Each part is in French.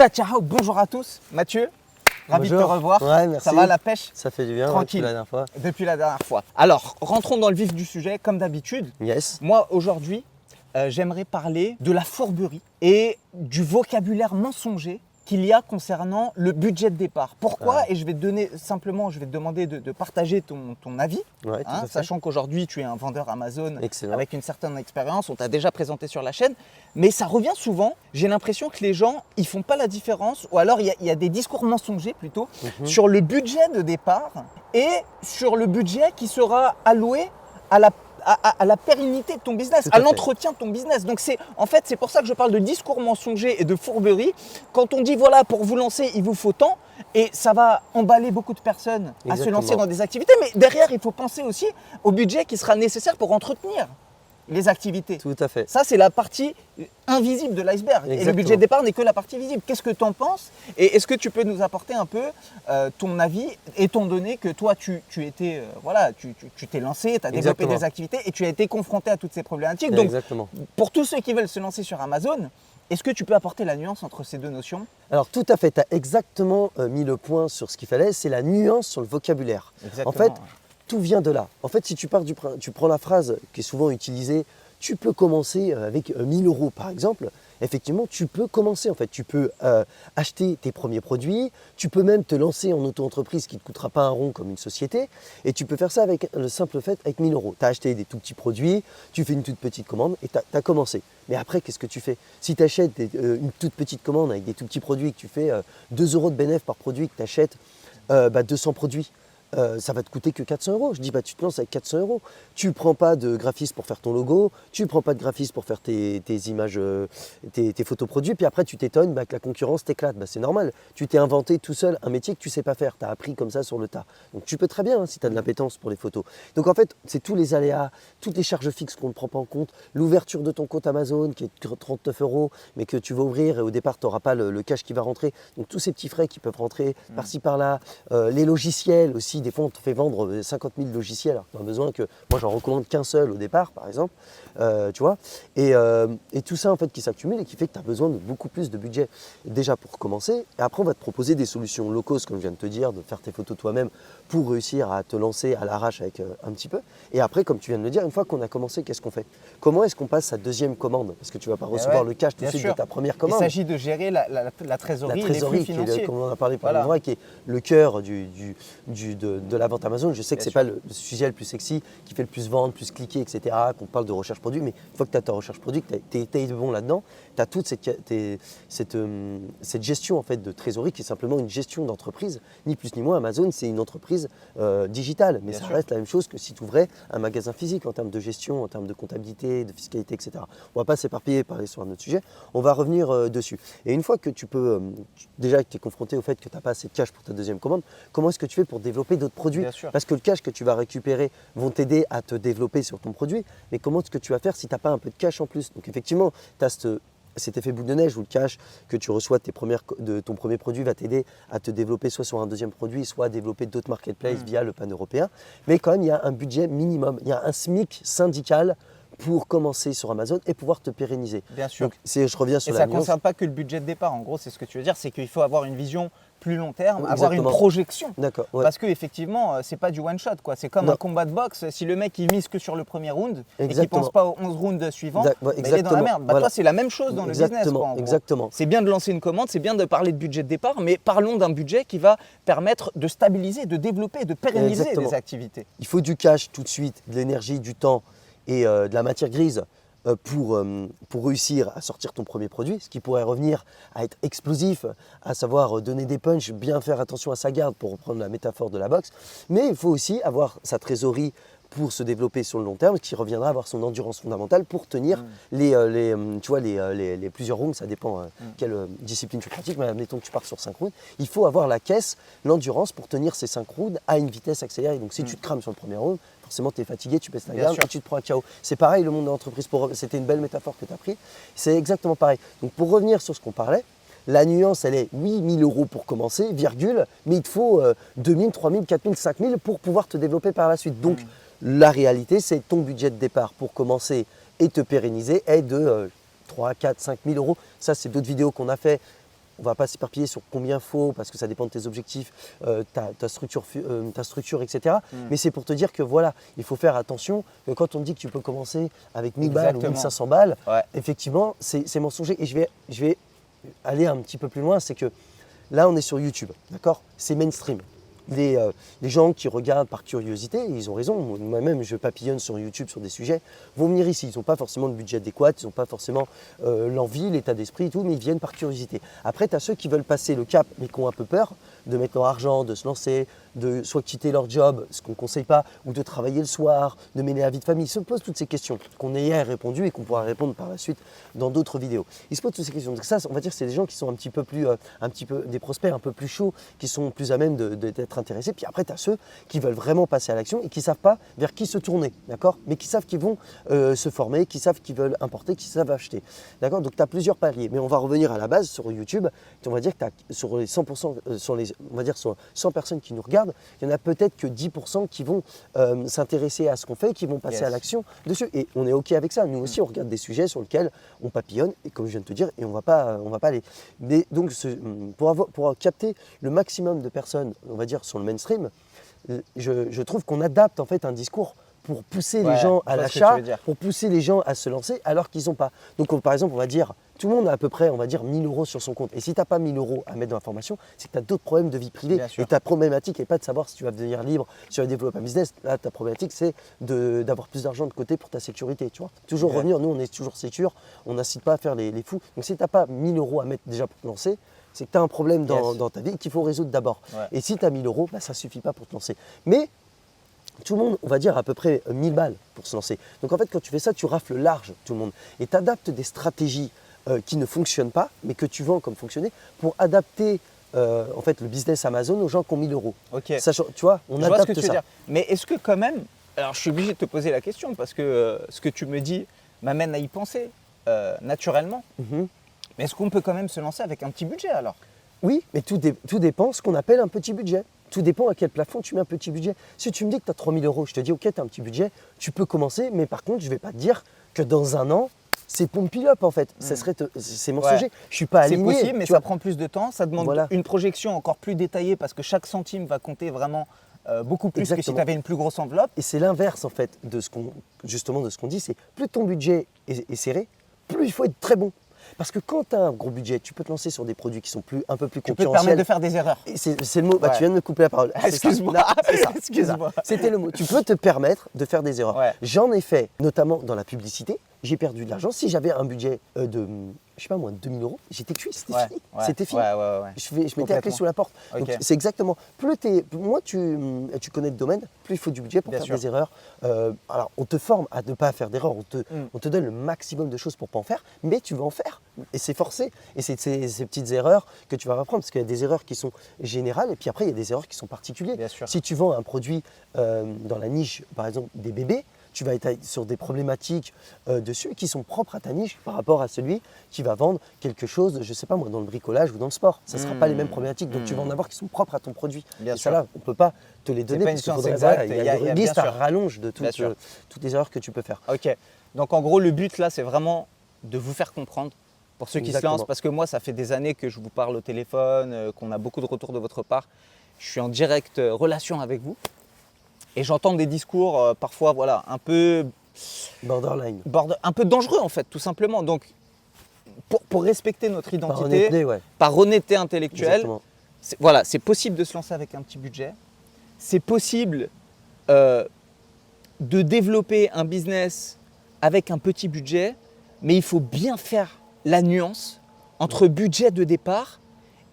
Ciao, bonjour à tous. Mathieu, ravi de te revoir. Ouais, merci. Ça va la pêche? Ça fait du bien. Tranquille. Depuis la dernière fois. Depuis la dernière fois. Alors, rentrons dans le vif du sujet, comme d'habitude. Yes. Moi, aujourd'hui, j'aimerais parler de la fourberie et du vocabulaire mensonger qu'il y a concernant le budget de départ. Pourquoi? Et je vais te demander de partager ton avis, Ouais, tout à fait. sachant qu'aujourd'hui tu es un vendeur Amazon Excellent. avec une certaine expérience, on t'a déjà présenté sur la chaîne, mais ça revient souvent. J'ai l'impression que les gens ils font pas la différence, ou alors il y a des discours mensongers plutôt sur le budget de départ et sur le budget qui sera alloué à la pérennité de ton business, à l'entretien de ton business. Donc c'est pour ça que je parle de discours mensonger et de fourberie. Quand on dit voilà, pour vous lancer, il vous faut tant, et ça va emballer beaucoup de personnes à se lancer dans des activités, mais derrière, il faut penser aussi au budget qui sera nécessaire pour entretenir les activités. Tout à fait. Ça, c'est la partie invisible de l'iceberg. Et le budget de départ n'est que la partie visible. Qu'est-ce que tu en penses? Et est-ce que tu peux nous apporter un peu ton avis, étant donné que toi, tu t'es lancé, tu as développé des activités et tu as été confronté à toutes ces problématiques. Donc, pour tous ceux qui veulent se lancer sur Amazon, est-ce que tu peux apporter la nuance entre ces deux notions? Alors tout à fait, tu as exactement mis le point sur ce qu'il fallait, c'est la nuance sur le vocabulaire. Exactement. En fait, tout vient de là. En fait, si tu prends la phrase qui est souvent utilisée, tu peux commencer avec 1000 € par exemple. Effectivement, tu peux commencer. En fait, tu peux acheter tes premiers produits. Tu peux même te lancer en auto-entreprise qui ne te coûtera pas un rond comme une société. Et tu peux faire ça avec le simple fait avec 1000 €. Tu as acheté des tout petits produits, tu fais une toute petite commande et tu as commencé. Mais après, qu'est-ce que tu fais? Si tu achètes une toute petite commande avec des tout petits produits et que tu fais 2 € de bénéfice par produit, que tu achètes 200 produits, ça va te coûter que 400 €. Je dis, tu te lances avec 400 €. Tu ne prends pas de graphiste pour faire ton logo, tu ne prends pas de graphiste pour faire tes images, tes photos produits, puis après tu t'étonnes que la concurrence t'éclate. C'est normal. Tu t'es inventé tout seul un métier que tu ne sais pas faire. Tu as appris comme ça sur le tas. Donc tu peux très bien si tu as de l'appétence pour les photos. Donc en fait, c'est tous les aléas, toutes les charges fixes qu'on ne prend pas en compte, l'ouverture de ton compte Amazon qui est 39 €, mais que tu vas ouvrir et au départ tu n'auras pas le cash qui va rentrer. Donc tous ces petits frais qui peuvent rentrer par-ci par-là, les logiciels aussi. Des fois, on te fait vendre 50 000 logiciels alors qu'on a besoin que… Moi, j'en recommande qu'un seul au départ, par exemple. Tu vois. Et tout ça, en fait, qui s'accumule et qui fait que tu as besoin de beaucoup plus de budget déjà pour commencer. Et après, on va te proposer des solutions low cost, comme je viens de te dire, de faire tes photos toi-même pour réussir à te lancer à l'arrache avec un petit peu. Et après, comme tu viens de le dire, une fois qu'on a commencé, qu'est-ce qu'on fait? Comment est-ce qu'on passe sa deuxième commande? Parce que tu ne vas pas recevoir le cash tout de suite de ta première commande. Il s'agit de gérer la trésorerie, et les flux financiers. Comme on en a parlé pendant moi, qui est le cœur de la vente Amazon. Je sais que ce n'est pas le sujet le plus sexy, qui fait le plus vendre, plus cliquer, etc., qu'on parle de recherche produit, mais une fois que tu as ta recherche produit, que tu as été bon là-dedans, tu as toute cette gestion en fait, de trésorerie qui est simplement une gestion d'entreprise. Ni plus ni moins, Amazon, c'est une entreprise digitale, mais ça reste la même chose que si tu ouvrais un magasin physique en termes de gestion, en termes de comptabilité, de fiscalité, etc. On ne va pas s'éparpiller et parler sur un autre sujet, on va revenir dessus. Et une fois que tu peux, déjà que tu es confronté au fait que tu n'as pas assez de cash pour ta deuxième commande, comment est-ce que tu fais pour développer d'autres produits? Parce que le cash que tu vas récupérer vont t'aider à te développer sur ton produit, mais comment est-ce que tu vas faire si tu n'as pas un peu de cash en plus? Donc effectivement, tu as cet effet boule de neige où le cash que tu reçois de ton premier produit va t'aider à te développer soit sur un deuxième produit, soit à développer d'autres marketplaces via le pan-européen. Mais quand même, il y a un budget minimum, il y a un SMIC syndical pour commencer sur Amazon et pouvoir te pérenniser. Bien sûr. Donc, je reviens sur et ça ne concerne pas que le budget de départ. En gros, c'est ce que tu veux dire, c'est qu'il faut avoir une vision plus long terme, avoir une projection. D'accord. Parce qu'effectivement, ce n'est pas du one shot. C'est comme un combat de boxe. Si le mec il mise que sur le premier round et qu'il ne pense pas aux 11 rounds suivants, il est dans la merde. Toi, c'est la même chose dans le business. Exactement. C'est bien de lancer une commande, c'est bien de parler de budget de départ, mais parlons d'un budget qui va permettre de stabiliser, de développer, de pérenniser des activités. Il faut du cash tout de suite, de l'énergie, du temps et de la matière grise pour réussir à sortir ton premier produit, ce qui pourrait revenir à être explosif, à savoir donner des punchs, bien faire attention à sa garde pour reprendre la métaphore de la boxe. Mais il faut aussi avoir sa trésorerie pour se développer sur le long terme, qui reviendra avoir son endurance fondamentale pour tenir les plusieurs rounds, ça dépend quelle discipline tu pratiques, mais admettons que tu pars sur 5 rounds, il faut avoir la caisse, l'endurance pour tenir ces 5 rounds à une vitesse accélérée. Donc si tu te crames sur le premier round, forcément tu es fatigué, tu baisses ta garde et tu te prends un KO. C'est pareil le monde de l'entreprise, c'était une belle métaphore que tu as pris, c'est exactement pareil. Donc pour revenir sur ce qu'on parlait, la nuance, elle est, oui, 1000 € pour commencer, virgule, mais il te faut 2000, 3000, 4000, 5000 pour pouvoir te développer par la suite. Donc, la réalité, c'est ton budget de départ pour commencer et te pérenniser est de 3, 4, 5 000 €. Ça, c'est d'autres vidéos qu'on a fait on ne va pas s'éparpiller sur combien il faut, parce que ça dépend de tes objectifs, ta structure, etc. Mais c'est pour te dire que voilà, il faut faire attention que quand on te dit que tu peux commencer avec 1000 balles ou 1500 balles, effectivement, c'est mensonger. Et je vais aller un petit peu plus loin, c'est que là, on est sur YouTube, d'accord? C'est mainstream. Les gens qui regardent par curiosité, ils ont raison, moi-même je papillonne sur YouTube sur des sujets, vont venir ici. Ils n'ont pas forcément le budget adéquat, ils n'ont pas forcément l'envie, l'état d'esprit et tout, mais ils viennent par curiosité. Après, tu as ceux qui veulent passer le cap, mais qui ont un peu peur de mettre leur argent, de se lancer, de soit quitter leur job, ce qu'on ne conseille pas, ou de travailler le soir, de mener la vie de famille. Ils se posent toutes ces questions qu'on a hier répondu et qu'on pourra répondre par la suite dans d'autres vidéos. Ils se posent toutes ces questions. Donc ça, on va dire, c'est des gens qui sont un petit peu des prospects un peu plus chauds, qui sont plus à même d'être intéressés. Puis après, tu as ceux qui veulent vraiment passer à l'action et qui ne savent pas vers qui se tourner, d'accord? Mais qui savent qu'ils vont se former, qui savent qu'ils veulent importer, qui savent acheter, d'accord? Donc tu as plusieurs paliers. Mais on va revenir à la base sur YouTube. On va dire que sur les 100%, on va dire sur 100 personnes qui nous regardent, il y en a peut-être que 10% qui vont s'intéresser à ce qu'on fait, qui vont passer à l'action dessus. Et on est OK avec ça. Nous aussi, on regarde des sujets sur lesquels on papillonne, et comme je viens de te dire, et on va pas aller. Mais donc, pour capter le maximum de personnes, on va dire, sur le mainstream, je trouve qu'on adapte en fait un discours pour pousser les gens à l'achat, pour pousser les gens à se lancer alors qu'ils n'ont pas. Donc par exemple, on va dire, tout le monde a à peu près, on va dire, 1000 € sur son compte. Et si tu n'as pas 1000 € à mettre dans la formation, c'est que tu as d'autres problèmes de vie privée. Et ta problématique n'est pas de savoir si tu vas devenir libre, si tu vas développer un business. Là, ta problématique, c'est d'avoir plus d'argent de côté pour ta sécurité. Tu vois, toujours revenir, nous, on est toujours sécure, on n'incite pas à faire les fous. Donc si tu n'as pas 1000 € à mettre déjà pour te lancer, c'est que tu as un problème dans ta vie qu'il faut résoudre d'abord. Et si tu as 1000 €, ça ne suffit pas pour te lancer. Mais tout le monde, on va dire à peu près 1000 balles pour se lancer. Donc en fait, quand tu fais ça, tu rafles large tout le monde. Et tu adaptes des stratégies qui ne fonctionnent pas, mais que tu vends comme fonctionner, pour adapter en fait, le business Amazon aux gens qui ont 1000 €. Ok. Sachant, tu vois, on adapte vois ce que tu veux ça. dire. Mais est-ce que quand même, alors je suis obligé de te poser la question parce que ce que tu me dis m'amène à y penser naturellement. Mais est-ce qu'on peut quand même se lancer avec un petit budget alors? Oui, mais tout dépend ce qu'on appelle un petit budget. Tout dépend à quel plafond tu mets un petit budget. Si tu me dis que tu as 3000 €, je te dis ok, tu as un petit budget, tu peux commencer, mais par contre, je ne vais pas te dire que dans un an, c'est pompe up en fait. C'est mensonger. Je ne suis pas aligné. C'est possible, mais ça prend plus de temps. Ça demande une projection encore plus détaillée parce que chaque centime va compter vraiment beaucoup plus que si tu avais une plus grosse enveloppe. Et c'est l'inverse en fait de ce qu'on dit, c'est plus ton budget est serré, plus il faut être très bon. Parce que quand tu as un gros budget, tu peux te lancer sur des produits qui sont un peu plus concurrentiels. Tu peux te permettre de faire des erreurs. C'est le mot, tu viens de me couper la parole. Excuse-moi. Excuse-moi. C'était le mot. Tu peux te permettre de faire des erreurs. J'en ai fait, notamment dans la publicité. J'ai perdu de l'argent. Si j'avais un budget de, je sais pas moi, 2000 €, j'étais cuit, c'était fini. C'était fini. Je m'étais appelé sous la porte. Donc c'est exactement. Moins tu connais le domaine, plus il faut du budget pour faire des erreurs. Alors on te forme à ne pas faire d'erreurs. On te donne le maximum de choses pour pas en faire, mais tu vas en faire. Et c'est forcé. Et c'est ces petites erreurs que tu vas apprendre, parce qu'il y a des erreurs qui sont générales, et puis après il y a des erreurs qui sont particulières. Si tu vends un produit dans la niche, par exemple des bébés, tu vas être sur des problématiques dessus qui sont propres à ta niche par rapport à celui qui va vendre quelque chose, je ne sais pas moi, dans le bricolage ou dans le sport. Ça ne sera pas les mêmes problématiques. Donc tu vas en avoir qui sont propres à ton produit. Et ça là, on ne peut pas te les donner parce qu'il faudrait il y a une liste à rallonge de toutes les erreurs que tu peux faire. Ok. Donc en gros, le but là, c'est vraiment de vous faire comprendre pour ceux qui se lancent. Parce que moi, ça fait des années que je vous parle au téléphone, qu'on a beaucoup de retours de votre part. Je suis en directe relation avec vous. Et j'entends des discours parfois un peu borderline, un peu dangereux en fait, tout simplement. Donc pour respecter notre identité, par honnêteté intellectuelle, c'est possible de se lancer avec un petit budget. C'est possible de développer un business avec un petit budget, mais il faut bien faire la nuance entre budget de départ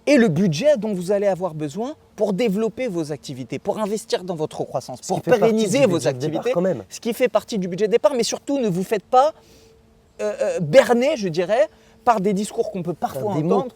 et le budget dont vous allez avoir besoin pour développer vos activités, pour investir dans votre croissance, pour pérenniser vos activités, ce qui fait partie du budget de départ. Mais surtout, ne vous faites pas berner, je dirais, par des discours qu'on peut parfois entendre,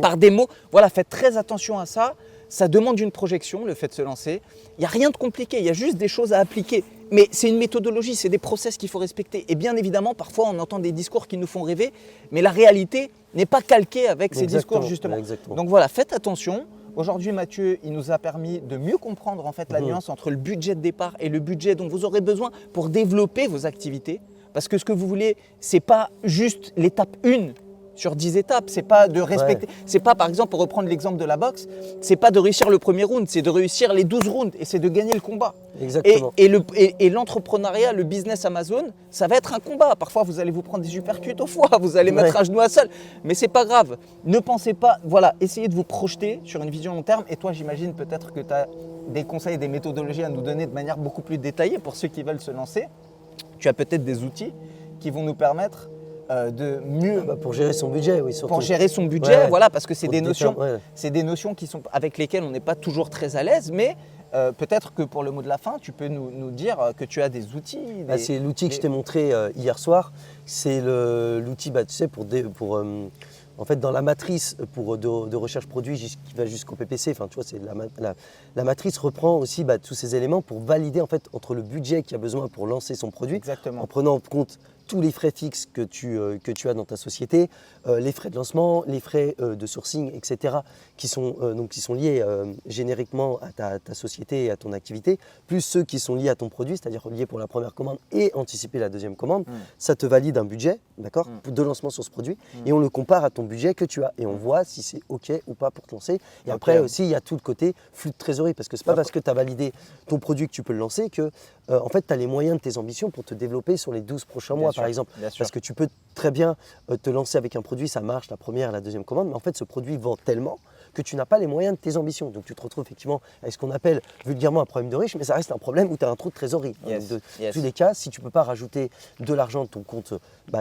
par des mots. Voilà, faites très attention à ça. Ça demande une projection, le fait de se lancer. Il n'y a rien de compliqué, il y a juste des choses à appliquer. Mais c'est une méthodologie, c'est des process qu'il faut respecter. Et bien évidemment, parfois, on entend des discours qui nous font rêver, mais la réalité n'est pas calquée avec ces discours, justement. Donc voilà, faites attention. Aujourd'hui, Mathieu, il nous a permis de mieux comprendre en fait la nuance entre le budget de départ et le budget dont vous aurez besoin pour développer vos activités. Parce que ce que vous voulez, ce n'est pas juste l'étape 1 sur 10 étapes. C'est pas de respecter. C'est pas, par exemple, pour reprendre l'exemple de la boxe, c'est pas de réussir le premier round, c'est de réussir les 12 rounds et c'est de gagner le combat. Exactement. Et l'entrepreneuriat, le business Amazon, ça va être un combat. Parfois, vous allez vous prendre des uppercuts au foie, vous allez mettre un genou à sol, mais c'est pas grave. Ne pensez pas, voilà, essayez de vous projeter sur une vision long terme. Et toi, j'imagine peut-être que tu as des conseils, des méthodologies à nous donner de manière beaucoup plus détaillée pour ceux qui veulent se lancer. Tu as peut-être des outils qui vont nous permettre de mieux… Pour gérer son budget, oui, surtout. Pour gérer son budget, voilà, parce que c'est des notions, avec lesquelles on n'est pas toujours très à l'aise, mais peut-être que pour le mot de la fin, tu peux nous dire que tu as des outils. C'est l'outil que je t'ai montré hier soir. C'est l'outil, tu sais, en fait, dans la matrice de recherche produit qui va jusqu'au PPC, enfin, tu vois, c'est la matrice reprend aussi tous ces éléments pour valider en fait entre le budget qu'il y a besoin pour lancer son produit, Exactement. en prenant en compte tous les frais fixes que tu as dans ta société, les frais de lancement, les frais de sourcing, etc., qui sont liés génériquement à ta société et à ton activité, plus ceux qui sont liés à ton produit, c'est-à-dire liés pour la première commande et anticiper la deuxième commande. Ça te valide un budget, d'accord, de lancement sur ce produit, et on le compare à ton budget que tu as, et on voit si c'est OK ou pas pour te lancer. Et après aussi, il y a tout le côté flux de trésorerie, parce que ce n'est pas parce que tu as validé ton produit que tu peux le lancer que en fait, tu as les moyens de tes ambitions pour te développer sur les 12 prochains mois, par exemple. Parce que tu peux très bien te lancer avec un produit, ça marche, la première, la deuxième commande, mais en fait, ce produit vend tellement que tu n'as pas les moyens de tes ambitions. Donc, tu te retrouves effectivement avec ce qu'on appelle vulgairement un problème de riche, mais ça reste un problème où tu as un trou de trésorerie. Dans tous les cas, si tu ne peux pas rajouter de l'argent de ton compte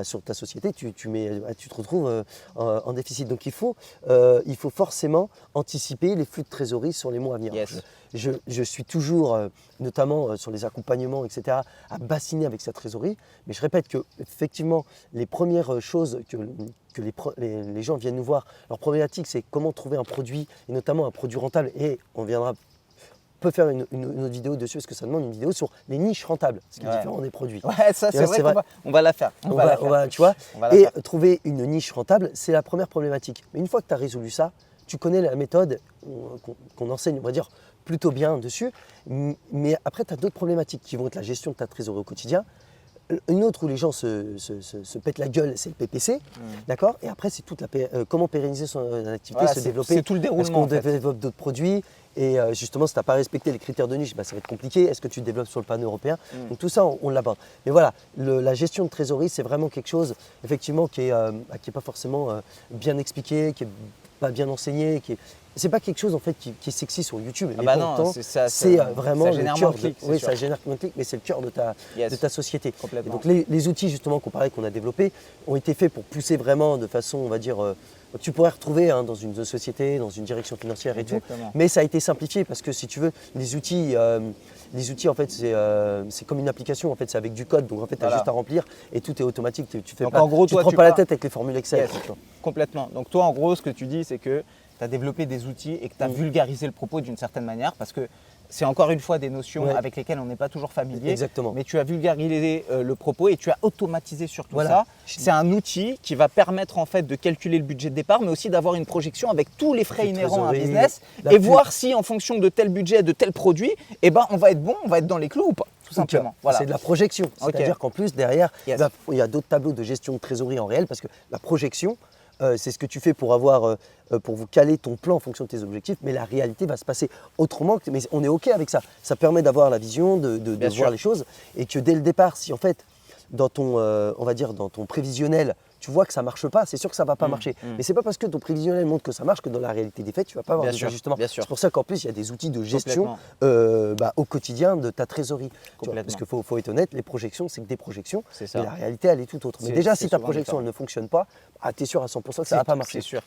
sur ta société, tu te retrouves en déficit. Donc, il faut forcément anticiper les flux de trésorerie sur les mois à venir. Je suis toujours, notamment sur les accompagnements, etc., à bassiner avec sa trésorerie. Mais je répète que effectivement, les premières choses que les gens viennent nous voir, leur problématique, c'est comment trouver un produit, et notamment un produit rentable. Et on peut faire une autre vidéo dessus, parce que ça demande une vidéo sur les niches rentables, ce qui est différent des produits. Ouais, ça c'est vrai qu'on va la faire. Tu vois, trouver une niche rentable, c'est la première problématique. Mais une fois que tu as résolu ça, tu connais la méthode qu'on enseigne, on va dire, plutôt bien dessus. Mais après, tu as d'autres problématiques qui vont être la gestion de ta trésorerie au quotidien. Une autre où les gens se pètent la gueule, c'est le PPC, d'accord. Et après, c'est comment pérenniser son activité, se développer. C'est tout le déroulement. Est-ce qu'on développe d'autres produits? Et justement, si tu n'as pas respecté les critères de niche, ça va être compliqué. Est-ce que tu te développes sur le panneau européen? Donc tout ça, on l'aborde. Mais voilà, la gestion de trésorerie, c'est vraiment quelque chose, effectivement, qui est pas forcément bien expliqué, qui est pas bien enseigné, c'est pas quelque chose en fait qui est sexy sur YouTube, mais pourtant c'est vraiment le cœur. Ça génère moins de clics, mais c'est le cœur de ta société. Et donc les outils justement qu'on a développés ont été faits pour pousser vraiment de façon, on va dire, tu pourrais retrouver dans une société, dans une direction financière et tout, mais ça a été simplifié parce que si tu veux, les outils en fait c'est comme une application, en fait c'est avec du code, donc en fait tu as juste à remplir et tout est automatique. Tu te prends pas la tête avec les formules Excel. Complètement. Donc toi en gros ce que tu dis c'est que tu as développé des outils et que tu as vulgarisé le propos d'une certaine manière parce que c'est encore une fois des notions avec lesquelles on n'est pas toujours familier. Exactement. Mais tu as vulgarisé le propos et tu as automatisé surtout ça. C'est un outil qui va permettre en fait de calculer le budget de départ, mais aussi d'avoir une projection avec tous les frais inhérents à un business et voir si en fonction de tel budget, de tel produit, on va être bon, on va être dans les clous ou pas. Tout simplement. Voilà. C'est de la projection. C'est-à-dire qu'en plus, derrière, il y a d'autres tableaux de gestion de trésorerie en réel parce que la projection, c'est ce que tu fais pour vous caler ton plan en fonction de tes objectifs, mais la réalité va se passer autrement. Mais on est OK avec ça. Ça permet d'avoir la vision, de voir les choses et que dès le départ, si en fait, dans ton prévisionnel, tu vois que ça ne marche pas, c'est sûr que ça ne va pas marcher. Mais ce n'est pas parce que ton prévisionnel montre que ça marche que dans la réalité des faits, tu ne vas pas avoir des ajustements. C'est pour ça qu'en plus, il y a des outils de gestion au quotidien de ta trésorerie. Parce qu'il faut être honnête, les projections, c'est que des projections, mais la réalité, elle est tout autre. Mais déjà, si ta projection elle ne fonctionne pas, tu es sûr à 100% que ça ne va pas marcher. C'est sûr.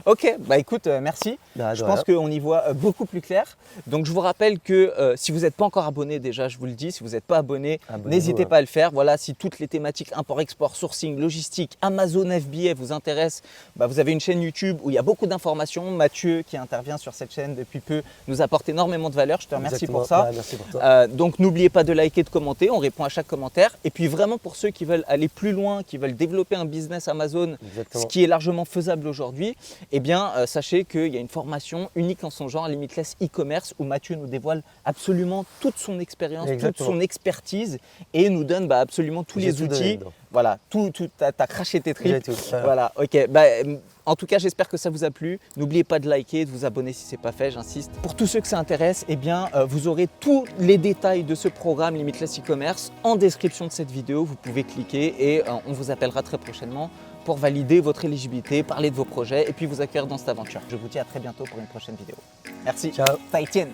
Ok, écoute, merci. Je pense qu'on y voit beaucoup plus clair. Donc, je vous rappelle que si vous n'êtes pas encore abonné, déjà, je vous le dis, si vous n'êtes pas abonné, n'hésitez pas à le faire. Voilà, si toutes les thématiques import-export, sourcing, logistique, Amazon FBA vous intéresse, vous avez une chaîne YouTube où il y a beaucoup d'informations. Mathieu qui intervient sur cette chaîne depuis peu nous apporte énormément de valeur. Je te remercie pour ça. Merci pour toi. Donc n'oubliez pas de liker, de commenter. On répond à chaque commentaire. Et puis vraiment pour ceux qui veulent aller plus loin, qui veulent développer un business Amazon, ce qui est largement faisable aujourd'hui, sachez qu'il y a une formation unique en son genre, Limitless e-commerce, où Mathieu nous dévoile absolument toute son expérience, toute son expertise et nous donne absolument tous les outils Voilà, t'as craché tes J'ai tripes. tout. Voilà, ok. Bah, en tout cas, j'espère que ça vous a plu. N'oubliez pas de liker, de vous abonner si ce n'est pas fait, j'insiste. Pour tous ceux que ça intéresse, eh bien, vous aurez tous les détails de ce programme Limitless e-commerce en description de cette vidéo. Vous pouvez cliquer et on vous appellera très prochainement pour valider votre éligibilité, parler de vos projets et puis vous accueillir dans cette aventure. Je vous dis à très bientôt pour une prochaine vidéo. Merci. Ciao. 再见。